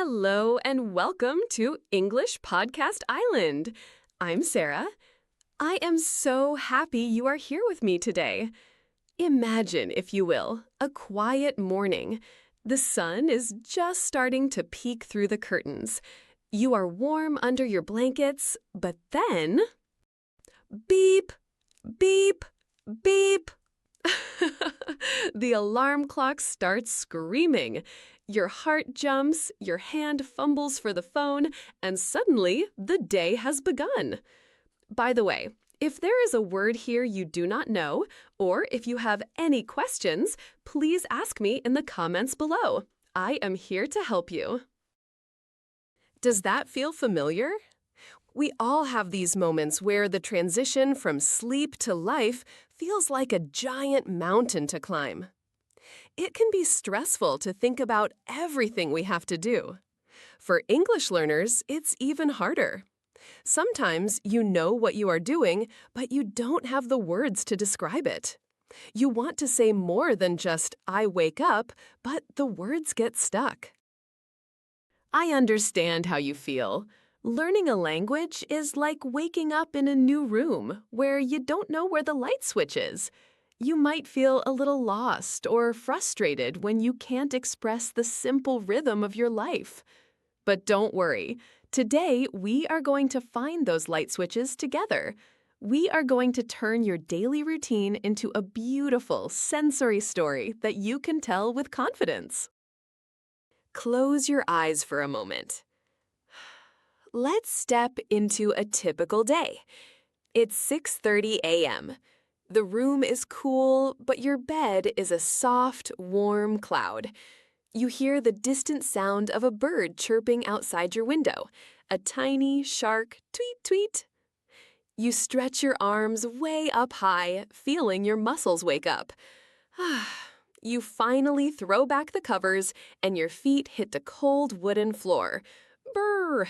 Hello and welcome to English Podcast Island. I'm Sarah. I am so happy you are here with me today. Imagine, if you will, a quiet morning. The sun is just starting to peek through the curtains. You are warm under your blankets, but then... Beep, beep, beep. The alarm clock starts screaming. Your heart jumps, your hand fumbles for the phone, and suddenly the day has begun. By the way, if there is a word here you do not know, or if you have any questions, please ask me in the comments below. I am here to help you. Does that feel familiar? We all have these moments where the transition from sleep to life feels like a giant mountain to climb. It can be stressful to think about everything we have to do. For English learners, it's even harder. Sometimes you know what you are doing, but you don't have the words to describe it. You want to say more than just, "I wake up," but the words get stuck. I understand how you feel. Learning a language is like waking up in a new room where you don't know where the light switch is. You might feel a little lost or frustrated when you can't express the simple rhythm of your life. But don't worry. Today, we are going to find those light switches together. We are going to turn your daily routine into a beautiful sensory story that you can tell with confidence. Close your eyes for a moment. Let's step into a typical day. It's 6:30 a.m. The room is cool, but your bed is a soft, warm cloud. You hear the distant sound of a bird chirping outside your window, a tiny shark tweet tweet. You stretch your arms way up high, feeling your muscles wake up. You finally throw back the covers and your feet hit the cold wooden floor. Brrr!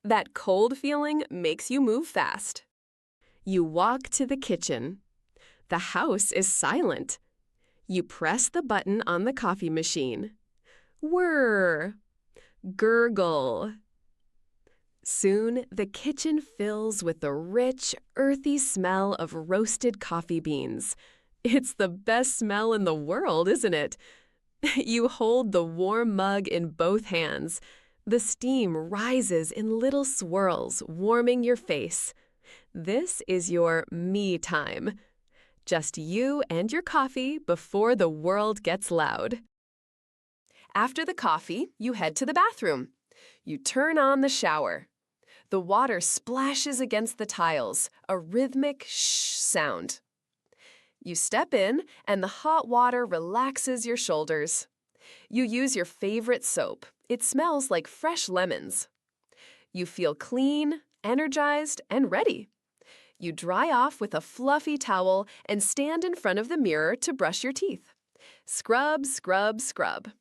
That cold feeling makes you move fast. You walk to the kitchen. The house is silent. You press the button on the coffee machine. Whir! Gurgle! Soon, the kitchen fills with the rich, earthy smell of roasted coffee beans. It's the best smell in the world, isn't it? You hold the warm mug in both hands. The steam rises in little swirls, warming your face. This is your me time. Just you and your coffee before the world gets loud. After the coffee, you head to the bathroom. You turn on the shower. The water splashes against the tiles, a rhythmic shh sound. You step in, and the hot water relaxes your shoulders. You use your favorite soap. It smells like fresh lemons. You feel clean, energized, and ready. You dry off with a fluffy towel and stand in front of the mirror to brush your teeth. Scrub, scrub, scrub.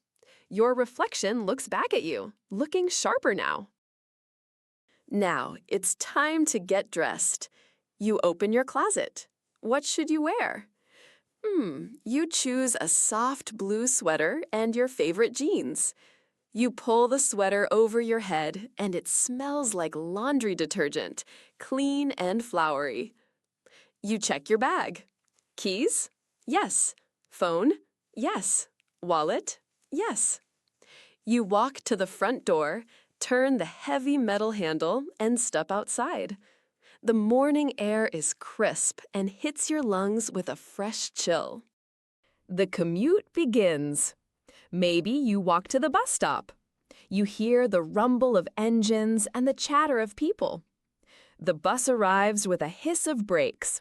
Your reflection looks back at you, looking sharper now. Now, it's time to get dressed. You open your closet. What should you wear? You choose a soft blue sweater and your favorite jeans. You pull the sweater over your head, and it smells like laundry detergent, clean and flowery. You check your bag. Keys? Yes. Phone? Yes. Wallet? Yes. You walk to the front door, turn the heavy metal handle, and step outside. The morning air is crisp and hits your lungs with a fresh chill. The commute begins. Maybe you walk to the bus stop. You hear the rumble of engines and the chatter of people. The bus arrives with a hiss of brakes.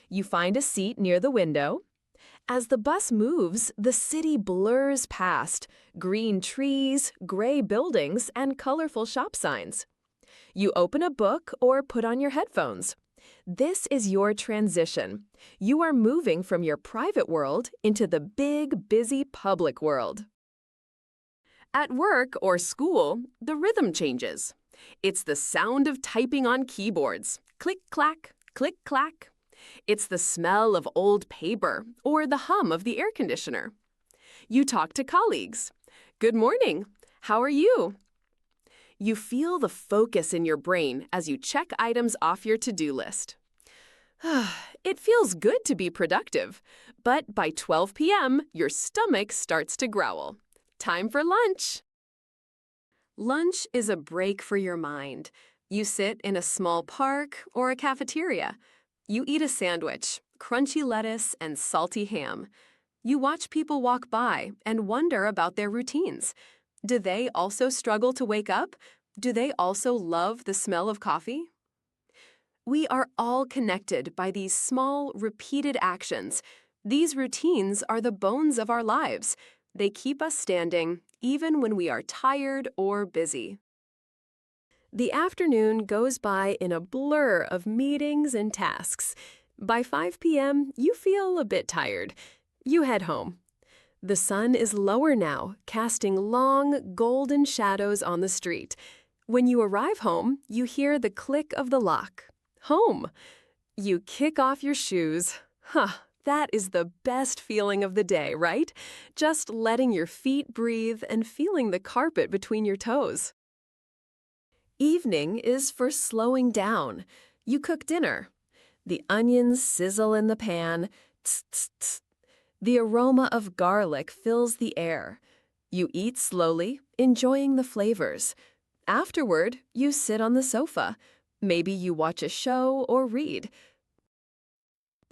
You find a seat near the window. As the bus moves, the city blurs past, green trees, gray buildings, and colorful shop signs. You open a book or put on your headphones. This is your transition. You are moving from your private world into the big, busy public world. At work or school, the rhythm changes. It's the sound of typing on keyboards. Click-clack, click-clack. It's the smell of old paper or the hum of the air conditioner. You talk to colleagues. Good morning. How are you? You feel the focus in your brain as you check items off your to-do list. It feels good to be productive, but by 12 p.m., your stomach starts to growl. Time for lunch. Lunch is a break for your mind. You sit in a small park or a cafeteria. You eat a sandwich, crunchy lettuce, and salty ham. You watch people walk by and wonder about their routines. Do they also struggle to wake up? Do they also love the smell of coffee? We are all connected by these small, repeated actions. These routines are the bones of our lives. They keep us standing, even when we are tired or busy. The afternoon goes by in a blur of meetings and tasks. By 5 p.m., you feel a bit tired. You head home. The sun is lower now, casting long, golden shadows on the street. When you arrive home, you hear the click of the lock. Home. You kick off your shoes. That is the best feeling of the day, right? Just letting your feet breathe and feeling the carpet between your toes. Evening is for slowing down. You cook dinner. The onions sizzle in the pan. Tss, tss, tss. The aroma of garlic fills the air. You eat slowly, enjoying the flavors. Afterward, you sit on the sofa. Maybe you watch a show or read.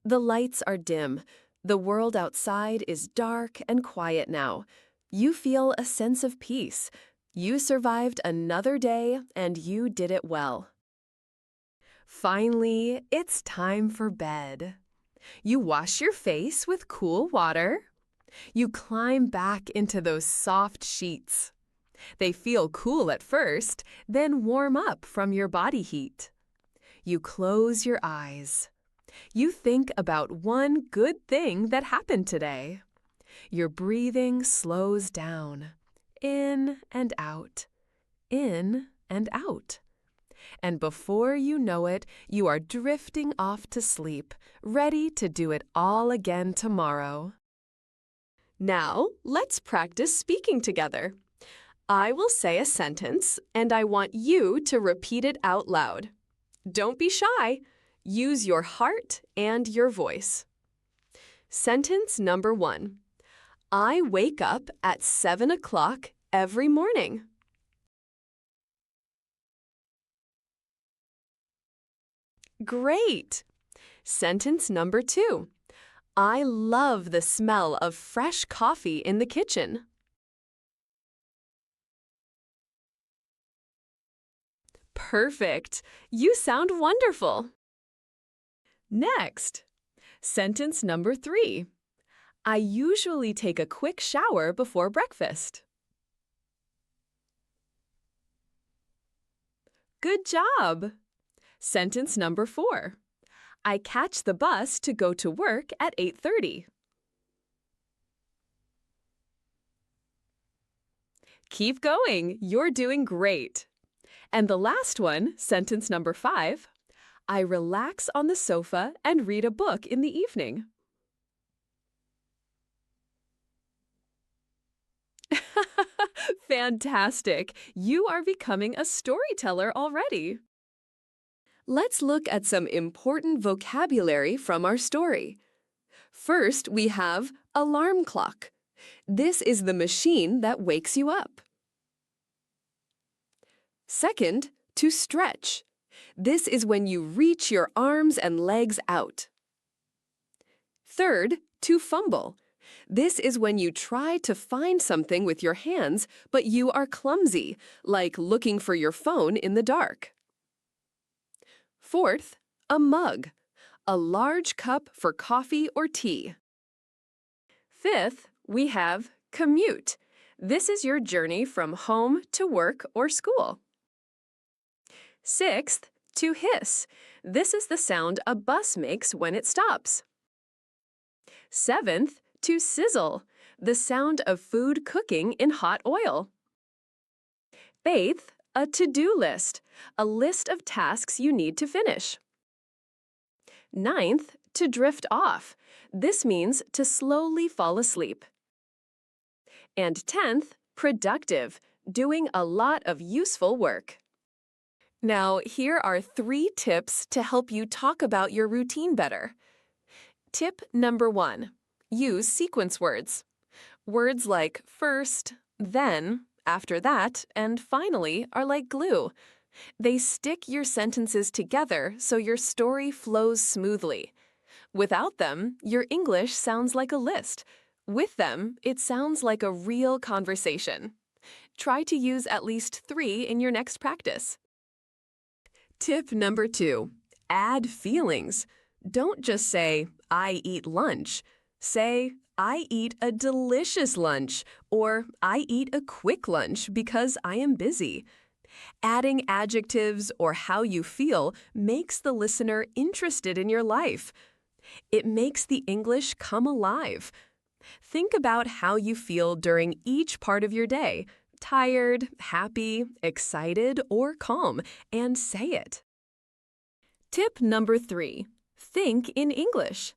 The lights are dim. The world outside is dark and quiet now. You feel a sense of peace. You survived another day, and you did it well. Finally, it's time for bed. You wash your face with cool water. You climb back into those soft sheets. They feel cool at first, then warm up from your body heat. You close your eyes. You think about one good thing that happened today. Your breathing slows down, in and out, in and out. And before you know it, you are drifting off to sleep, ready to do it all again tomorrow. Now, let's practice speaking together. I will say a sentence, and I want you to repeat it out loud. Don't be shy. Use your heart and your voice. Sentence number 1. I wake up at 7 o'clock every morning. Great! Sentence number 2. I love the smell of fresh coffee in the kitchen. Perfect! You sound wonderful. Next, sentence number 3. I usually take a quick shower before breakfast. Good job! Sentence number 4. I catch the bus to go to work at 8:30. Keep going. You're doing great. And the last one, sentence number 5. I relax on the sofa and read a book in the evening. Fantastic! You are becoming a storyteller already. Let's look at some important vocabulary from our story. First, we have alarm clock. This is the machine that wakes you up. Second, to stretch. This is when you reach your arms and legs out. Third, to fumble. This is when you try to find something with your hands, but you are clumsy, like looking for your phone in the dark. Fourth, a mug, a large cup for coffee or tea. Fifth, we have commute. This is your journey from home to work or school. Sixth, to hiss. This is the sound a bus makes when it stops. Seventh, to sizzle, the sound of food cooking in hot oil. Eighth, a to-do list, a list of tasks you need to finish. Ninth, to drift off. This means to slowly fall asleep. And 10th, productive. doing a lot of useful work. Now, here are 3 tips to help you talk about your routine better. Tip number 1. Use sequence words. Words like first, then, after that, and finally are like glue. They stick your sentences together so your story flows smoothly. Without them, your English sounds like a list. With them, it sounds like a real conversation. Try to use at least 3 in your next practice. Tip number 2. Add feelings. Don't just say, I eat lunch. Say, I eat a delicious lunch, or I eat a quick lunch because I am busy. Adding adjectives or how you feel makes the listener interested in your life. It makes the English come alive. Think about how you feel during each part of your day, tired, happy, excited, or calm, and say it. Tip number 3. Think in English.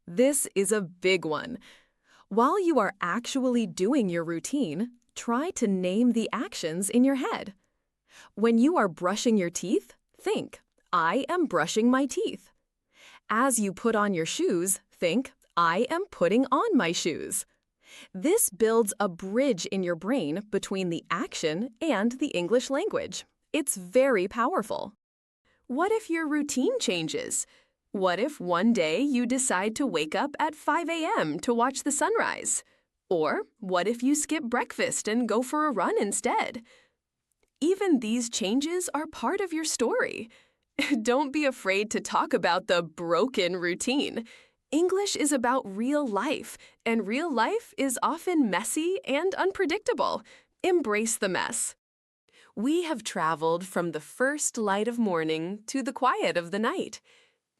This is a big one. While you are actually doing your routine, try to name the actions in your head. When you are brushing your teeth, think, I am brushing my teeth. As you put on your shoes, think, I am putting on my shoes. This builds a bridge in your brain between the action and the English language. It's very powerful. What if your routine changes? What if one day you decide to wake up at 5 a.m. to watch the sunrise? Or what if you skip breakfast and go for a run instead? Even these changes are part of your story. Don't be afraid to talk about the broken routine. English is about real life, and real life is often messy and unpredictable. Embrace the mess. We have traveled from the first light of morning to the quiet of the night.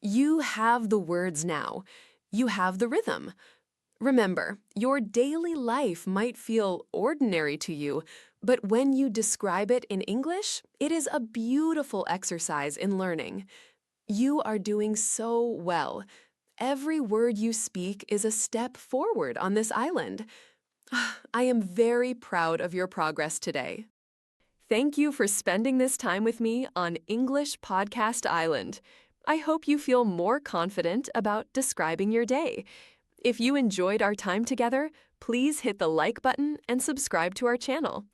You have the words now. You have the rhythm. Remember, your daily life might feel ordinary to you, but when you describe it in English, it is a beautiful exercise in learning. You are doing so well. Every word you speak is a step forward on this island. I am very proud of your progress today. Thank you for spending this time with me on English Podcast Island. I hope you feel more confident about describing your day. If you enjoyed our time together, please hit the like button and subscribe to our channel.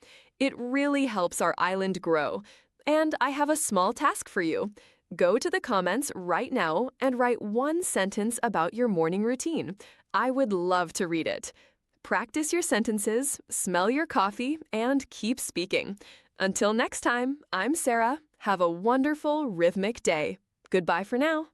It really helps our island grow. And I have a small task for you. Go to the comments right now and write 1 sentence about your morning routine. I would love to read it. Practice your sentences, smell your coffee, and keep speaking. Until next time, I'm Sarah. Have a wonderful rhythmic day. Goodbye for now.